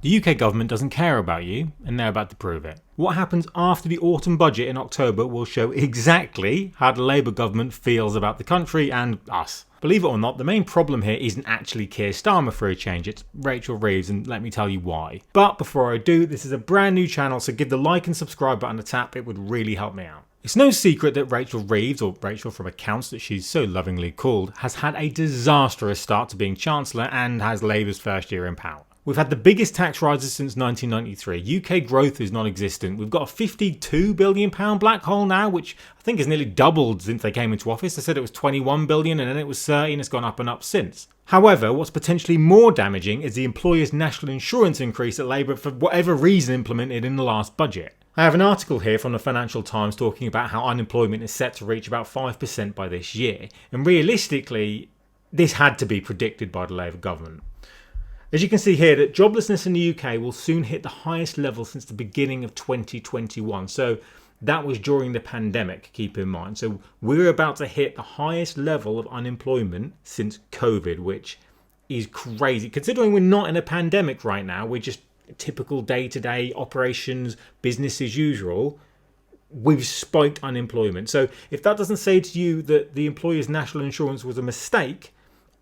The UK government doesn't care about you, and they're about to prove it. What happens after the autumn budget in October will show exactly how the Labour government feels about the country and us. Believe it or not, the main problem here isn't actually Keir Starmer for a change, it's Rachel Reeves, and let me tell you why. But before I do, this is a brand new channel, so give the like and subscribe button a tap, it would really help me out. It's no secret that Rachel Reeves, or Rachel from accounts that she's so lovingly called, has had a disastrous start to being Chancellor and has Labour's first year in power. We've had the biggest tax rises since 1993. UK growth is non-existent. We've got a £52 billion black hole now, which I think has nearly doubled since they came into office. They said it was 21 billion and then it was 30 and it's gone up and up since. However, what's potentially more damaging is the employers' national insurance increase that Labour, for whatever reason, implemented in the last budget. I have an article here from the Financial Times talking about how unemployment is set to reach about 5% by this year. And realistically, this had to be predicted by the Labour government. As you can see here, that joblessness in the UK will soon hit the highest level since the beginning of 2021. So that was during the pandemic, keep in mind. So we're about to hit the highest level of unemployment since COVID, which is crazy. Considering we're not in a pandemic right now, we're just typical day-to-day operations, business as usual. We've spiked unemployment. So if that doesn't say to you that the employer's national insurance was a mistake,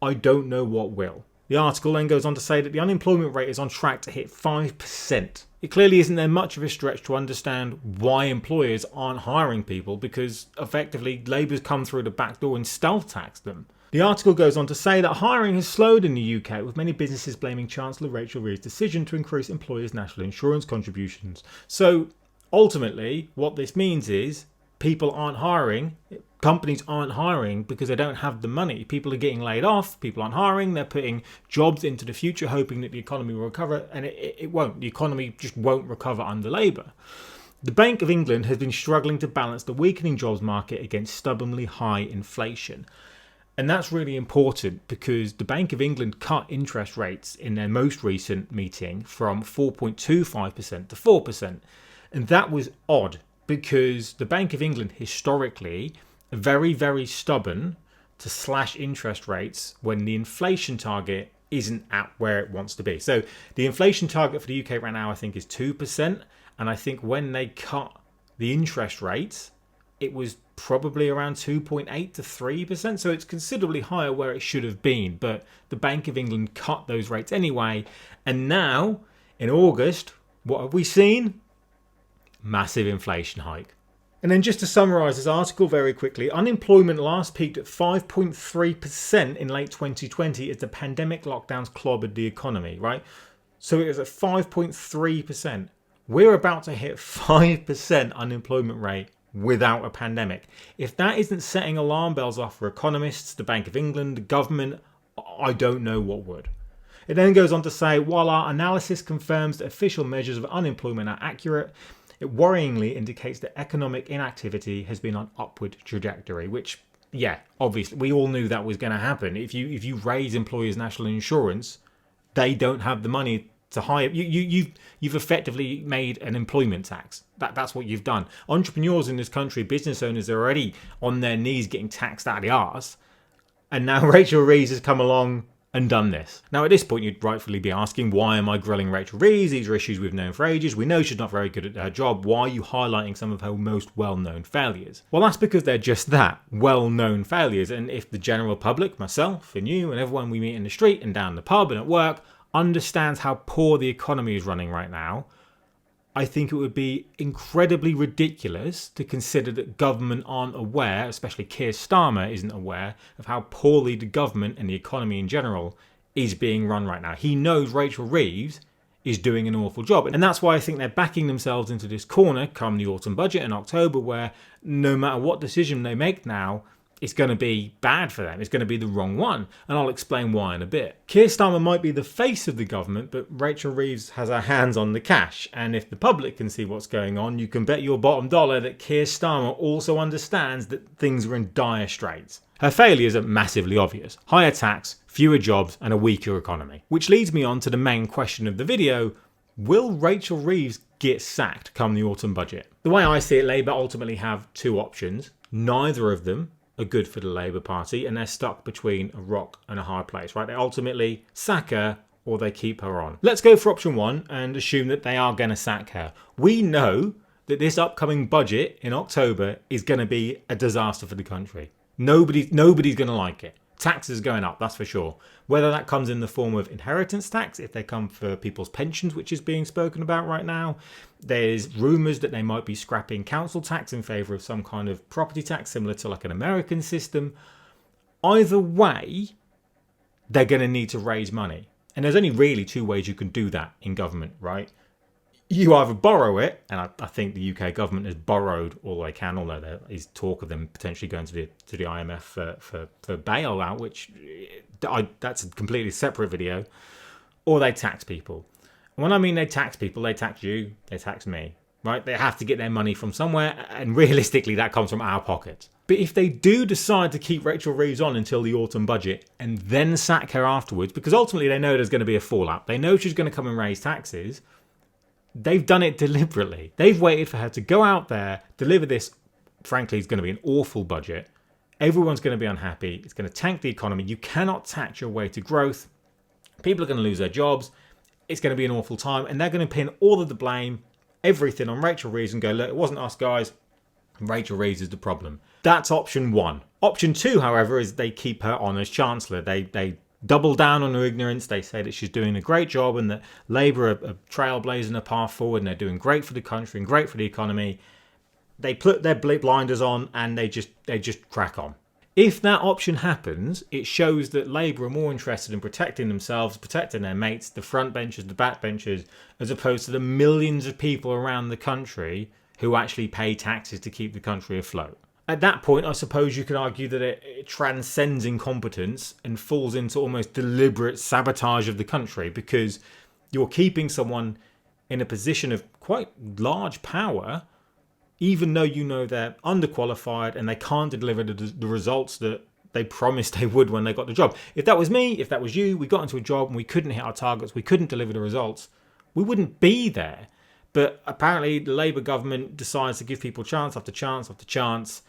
I don't know what will. The article then goes on to say that the unemployment rate is on track to hit 5%. It clearly isn't there much of a stretch to understand why employers aren't hiring people, because effectively Labour's come through the back door and stealth taxed them. The article goes on to say that hiring has slowed in the UK, with many businesses blaming Chancellor Rachel Reeves' decision to increase employers' national insurance contributions. So ultimately what this means is people aren't hiring. Companies aren't hiring because they don't have the money. People are getting laid off. People aren't hiring. They're putting jobs into the future, hoping that the economy will recover, and it won't. The economy just won't recover under Labour. The Bank of England has been struggling to balance the weakening jobs market against stubbornly high inflation. And that's really important because the Bank of England cut interest rates in their most recent meeting from 4.25% to 4%. And that was odd because the Bank of England historically very, very stubborn to slash interest rates when the inflation target isn't at where it wants to be. So the inflation target for the UK right now, I think, is 2%. And I think when they cut the interest rates, it was probably around 2.8 to 3%. So it's considerably higher where it should have been. But the Bank of England cut those rates anyway. And now, in August, what have we seen? Massive inflation hike. And then just to summarise this article very quickly, unemployment last peaked at 5.3% in late 2020 as the pandemic lockdowns clobbered the economy, right? So it was at 5.3%. We're about to hit 5% unemployment rate without a pandemic. If that isn't setting alarm bells off for economists, the Bank of England, the government, I don't know what would. It then goes on to say, while our analysis confirms that official measures of unemployment are accurate, it worryingly indicates that economic inactivity has been on upward trajectory, which, yeah, obviously, we all knew that was going to happen. If you raise employers' national insurance, they don't have the money to hire. You've effectively made an employment tax. That's what you've done. Entrepreneurs in this country, business owners, are already on their knees getting taxed out of the arse. And now Rachel Reeves has come along and done this. Now at this point you'd rightfully be asking, why am I grilling Rachel Reeves? These are issues we've known for ages. We know she's not very good at her job. Why are you highlighting some of her most well-known failures? Well, that's because they're just that, well-known failures. And if the general public, myself and you and everyone we meet in the street and down the pub and at work, understands how poor the economy is running right now, I think it would be incredibly ridiculous to consider that government aren't aware, especially Keir Starmer isn't aware, of how poorly the government and the economy in general is being run right now. He knows Rachel Reeves is doing an awful job. And that's why I think they're backing themselves into this corner come the autumn budget in October, where no matter what decision they make now, it's going to be bad for them. It's going to be the wrong one. And I'll explain why in a bit. Keir Starmer might be the face of the government, but Rachel Reeves has her hands on the cash. And if the public can see what's going on, you can bet your bottom dollar that Keir Starmer also understands that things are in dire straits. Her failures are massively obvious. Higher tax, fewer jobs, and a weaker economy. Which leads me on to the main question of the video. Will Rachel Reeves get sacked come the autumn budget? The way I see it, Labour ultimately have two options. Neither of them are good for the Labour Party, and they're stuck between a rock and a hard place, right? They ultimately sack her or they keep her on. Let's go for option one and assume that they are going to sack her. We know that this upcoming budget in October is going to be a disaster for the country. Nobody's going to like it. Taxes going up, that's for sure. Whether that comes in the form of inheritance tax, if they come for people's pensions, which is being spoken about right now. There's rumours that they might be scrapping council tax in favour of some kind of property tax similar to like an American system. Either way, they're going to need to raise money. And there's only really two ways you can do that in government, right? You either borrow it, and I think the UK government has borrowed all they can, although there is talk of them potentially going to the IMF for bailout, which that's a completely separate video, or they tax people. And when I mean they tax people, they tax you, they tax me, right? They have to get their money from somewhere, and realistically that comes from our pockets. But if they do decide to keep Rachel Reeves on until the autumn budget and then sack her afterwards, because ultimately they know there's going to be a fallout, they know she's going to come and raise taxes, they've done it deliberately. They've waited for her to go out there, deliver this, frankly, it's going to be an awful budget. Everyone's going to be unhappy. It's going to tank the economy. You cannot tax your way to growth. People are going to lose their jobs. It's going to be an awful time. And they're going to pin all of the blame, everything on Rachel Reeves and go, look, it wasn't us guys. Rachel Reeves is the problem. That's option one. Option two, however, is they keep her on as Chancellor. They double down on her ignorance. They say that she's doing a great job and that Labour are trailblazing a path forward and they're doing great for the country and great for the economy. They put their blinders on and they just crack on. If that option happens, it shows that Labour are more interested in protecting themselves, protecting their mates, the front benchers, the back benchers, as opposed to the millions of people around the country who actually pay taxes to keep the country afloat. At that point, I suppose you could argue that it transcends incompetence and falls into almost deliberate sabotage of the country, because you're keeping someone in a position of quite large power, even though you know they're underqualified and they can't deliver the results that they promised they would when they got the job. If that was me, if that was you, we got into a job and we couldn't hit our targets, we couldn't deliver the results, we wouldn't be there. But apparently the Labour government decides to give people chance after chance after chance,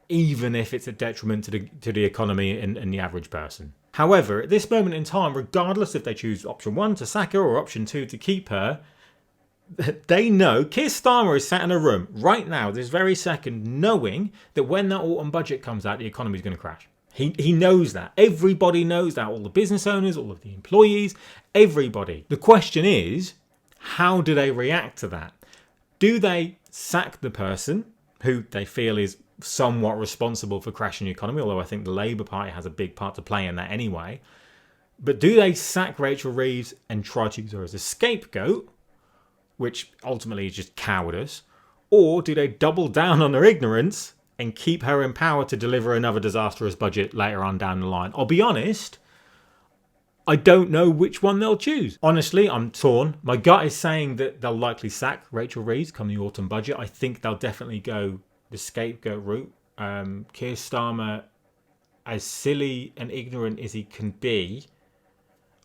even if it's a detriment to the economy and the average person. However, at this moment in time, regardless if they choose option one to sack her or option two to keep her, they know Keir Starmer is sat in a room right now, this very second, knowing that when that autumn budget comes out, the economy is going to crash. He knows that. Everybody knows that. All the business owners, all of the employees, everybody. The question is, how do they react to that? Do they sack the person who they feel is somewhat responsible for crashing the economy, although I think the Labour Party has a big part to play in that anyway. But do they sack Rachel Reeves and try to use her as a scapegoat, which ultimately is just cowardice, or do they double down on their ignorance and keep her in power to deliver another disastrous budget later on down the line? I'll be honest, I don't know which one they'll choose. Honestly, I'm torn. My gut is saying that they'll likely sack Rachel Reeves come the autumn budget. I think they'll definitely go the scapegoat route. Keir Starmer, as silly and ignorant as he can be,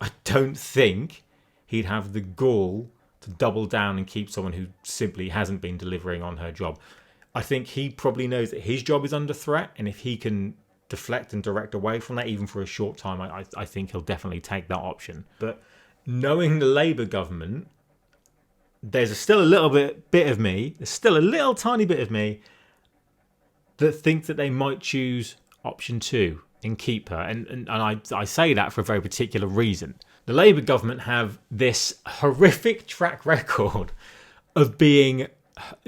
I don't think he'd have the gall to double down and keep someone who simply hasn't been delivering on her job. I think he probably knows that his job is under threat, and if he can deflect and direct away from that, even for a short time, I think he'll definitely take that option. But knowing the Labour government, there's still a little bit of me, there's still a little tiny bit of me that think that they might choose option two and keep her. And I say that for a very particular reason. The Labour government have this horrific track record of being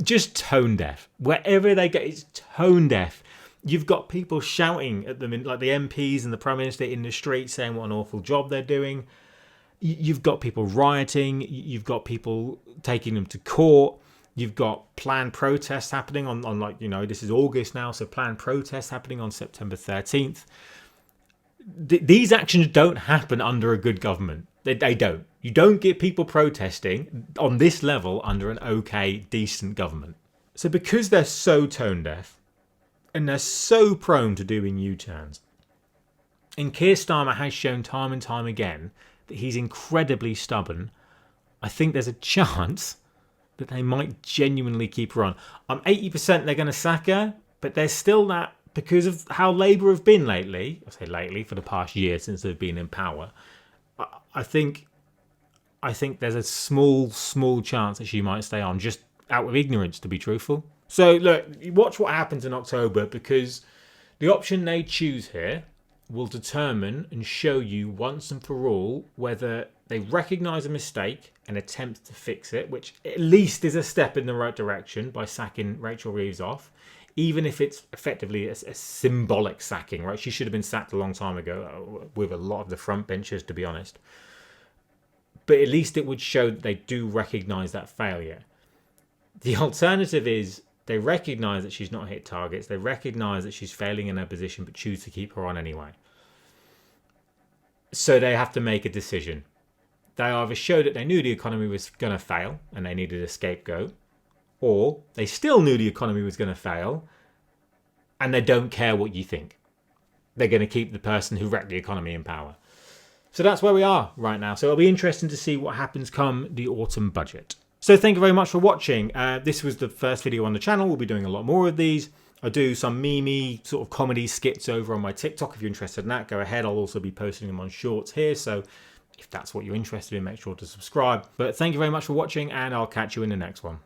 just tone deaf. Wherever they go, it's tone deaf. You've got people shouting at them, like the MPs and the Prime Minister in the street, saying what an awful job they're doing. You've got people rioting. You've got people taking them to court. You've got planned protests happening on this is August now, so planned protests happening on September 13th. These actions don't happen under a good government. They don't. You don't get people protesting on this level under an okay, decent government. So because they're so tone deaf and they're so prone to doing U-turns, and Keir Starmer has shown time and time again that he's incredibly stubborn, I think there's a chance that they might genuinely keep her on. I'm 80% they're going to sack her, but there's still that, because of how Labour have been lately, I say lately, for the past year since they've been in power, I think I think there's a small chance that she might stay on, just out of ignorance, to be truthful. So look, watch what happens in October, because the option they choose here will determine and show you once and for all whether they recognise a mistake and attempt to fix it, which at least is a step in the right direction by sacking Rachel Reeves off, even if it's effectively a symbolic sacking, right? She should have been sacked a long time ago with a lot of the front benchers, to be honest. But at least it would show that they do recognise that failure. The alternative is they recognise that she's not hit targets, they recognise that she's failing in her position, but choose to keep her on anyway. So they have to make a decision. They either show that they knew the economy was going to fail and they needed a scapegoat, or they still knew the economy was going to fail and they don't care what you think. They're going to keep the person who wrecked the economy in power. So that's where we are right now. So it'll be interesting to see what happens come the autumn budget. So thank you very much for watching. This was the first video on the channel. We'll be doing a lot more of these. I do some meme sort of comedy skits over on my TikTok. If you're interested in that, go ahead. I'll also be posting them on shorts here. So if that's what you're interested in, make sure to subscribe. But thank you very much for watching, and I'll catch you in the next one.